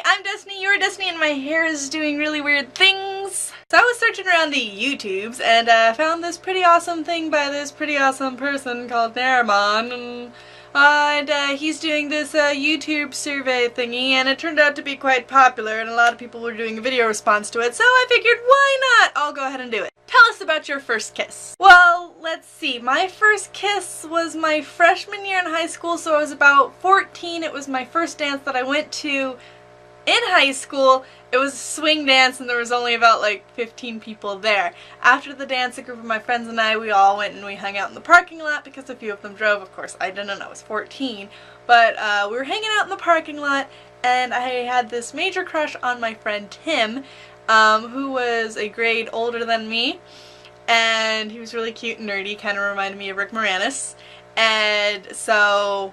I'm Destiny, you're Destiny, and my hair is doing really weird things. So I was searching around the YouTubes and found this pretty awesome thing by this pretty awesome person called Narimon. And he's doing this YouTube survey thingy, and it turned out to be quite popular, and a lot of people were doing a video response to it, so I figured, why not? I'll go ahead and do it. Tell us about your first kiss. Well, let's see. My first kiss was my freshman year in high school, so I was about 14. It was my first dance that I went to in high school. It was a swing dance and there was only about like 15 people there. After the dance, a group of my friends and I, we all went and we hung out in the parking lot because a few of them drove. Of course, I didn't, I was 14. But we were hanging out in the parking lot and I had this major crush on my friend Tim, who was a grade older than me. And he was really cute and nerdy, kind of reminded me of Rick Moranis. And so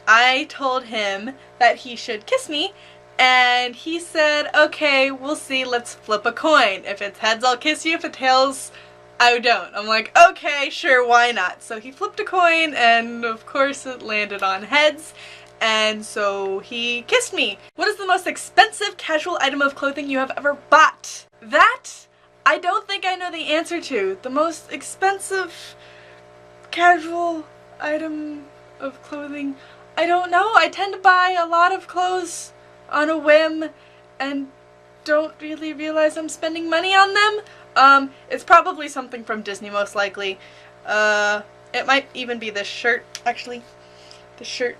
I told him that he should kiss me. And he said, okay, we'll see, let's flip a coin. If it's heads, I'll kiss you. If it's tails, I don't. I'm like, okay, sure, why not? So he flipped a coin, and of course it landed on heads. And so he kissed me. What is the most expensive casual item of clothing you have ever bought? That, I don't think I know the answer to. The most expensive casual item of clothing, I don't know. I tend to buy a lot of clothes on a whim and don't really realize I'm spending money on them. It's probably something from Disney, most likely. It might even be this shirt, actually. The shirt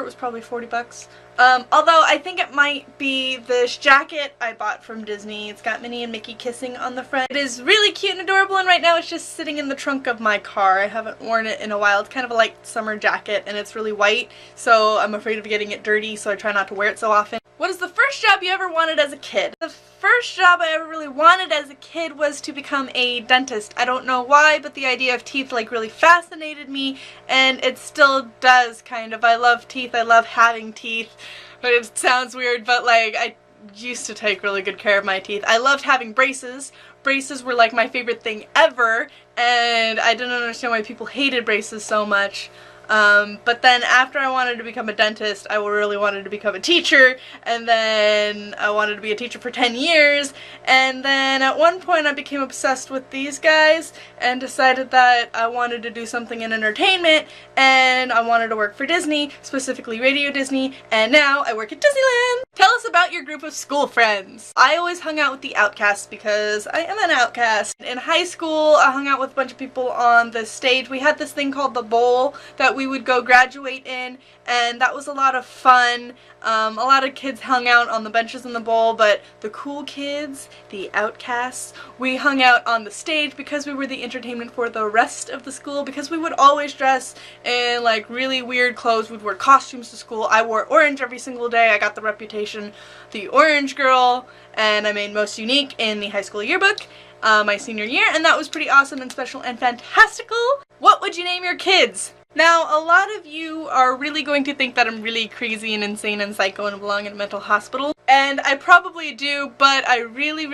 was probably 40 bucks. Although I think it might be this jacket I bought from Disney. It's got Minnie and Mickey kissing on the front. It is really cute and adorable, and right now it's just sitting in the trunk of my car. I haven't worn it in a while. It's kind of a light summer jacket and it's really white, so I'm afraid of getting it dirty, so I try not to wear it so often. What is the first job you ever wanted as a kid? The first job I ever really wanted as a kid was to become a dentist. I don't know why, but the idea of teeth like really fascinated me, and it still does, kind of. I love teeth, I love having teeth. But it sounds weird, but like, I used to take really good care of my teeth. I loved having braces. Braces were like my favorite thing ever, and I didn't understand why people hated braces so much. But then after I wanted to become a dentist, I really wanted to become a teacher, and then I wanted to be a teacher for 10 years, and then at one point I became obsessed with these guys and decided that I wanted to do something in entertainment, and I wanted to work for Disney, specifically Radio Disney, and now I work at Disneyland. Tell us about your group of school friends. I always hung out with the outcasts because I am an outcast. In high school, I hung out with a bunch of people on the stage. We had this thing called the Bowl that we would go graduate in, and that was a lot of fun. A lot of kids hung out on the benches in the bowl, but the cool kids, the outcasts, we hung out on the stage because we were the entertainment for the rest of the school, because we would always dress in like really weird clothes. We'd wear costumes to school. I wore orange every single day. I got the reputation, the orange girl, and I made most unique in the high school yearbook my senior year, and that was pretty awesome and special and fantastical. What would you name your kids? Now, a lot of you are really going to think that I'm really crazy and insane and psycho and belong in a mental hospital. And I probably do, but I really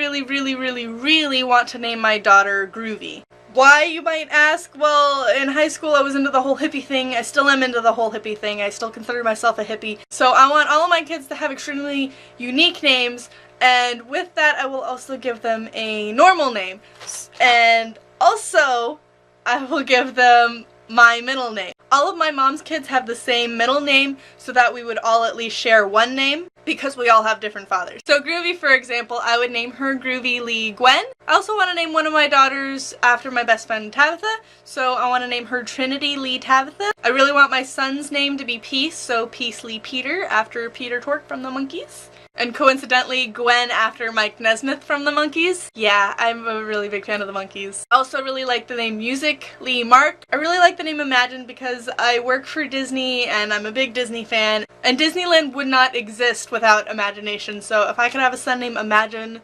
want to name my daughter Groovy. Why, you might ask? Well, in high school I was into the whole hippie thing. I still am into the whole hippie thing. I still consider myself a hippie. So I want all of my kids to have extremely unique names, and with that I will also give them a normal name. And also, I will give them my middle name. All of my mom's kids have the same middle name so that we would all at least share one name because we all have different fathers. So Groovy, for example, I would name her Groovy Lee Gwen. I also want to name one of my daughters after my best friend Tabitha, so I want to name her Trinity Lee Tabitha. I really want my son's name to be Peace, so Peace Lee Peter after Peter Tork from the Monkees. And coincidentally, Gwen after Mike Nesmith from the Monkees. Yeah, I'm a really big fan of the Monkees. I also really like the name Music Lee Mark. I really like the name Imagine because I work for Disney and I'm a big Disney fan. And Disneyland would not exist without imagination, so if I could have a son named Imagine,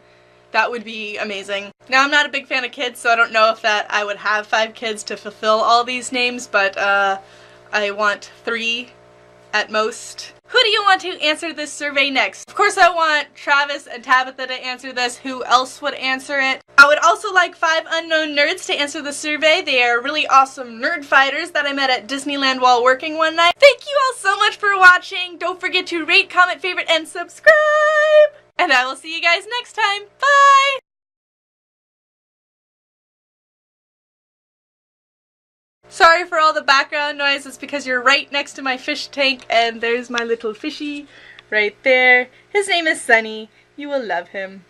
that would be amazing. Now, I'm not a big fan of kids, so I don't know if that I would have 5 kids to fulfill all these names, but I want 3 at most. Who do you want to answer this survey next? Of course I want Travis and Tabitha to answer this. Who else would answer it? I would also like 5 unknown nerds to answer the survey. They are really awesome nerd fighters that I met at Disneyland while working one night. Thank you all so much for watching. Don't forget to rate, comment, favorite, and subscribe. And I will see you guys next time. Bye! Sorry for all the background noise, it's because you're right next to my fish tank and there's my little fishy right there. His name is Sunny. You will love him.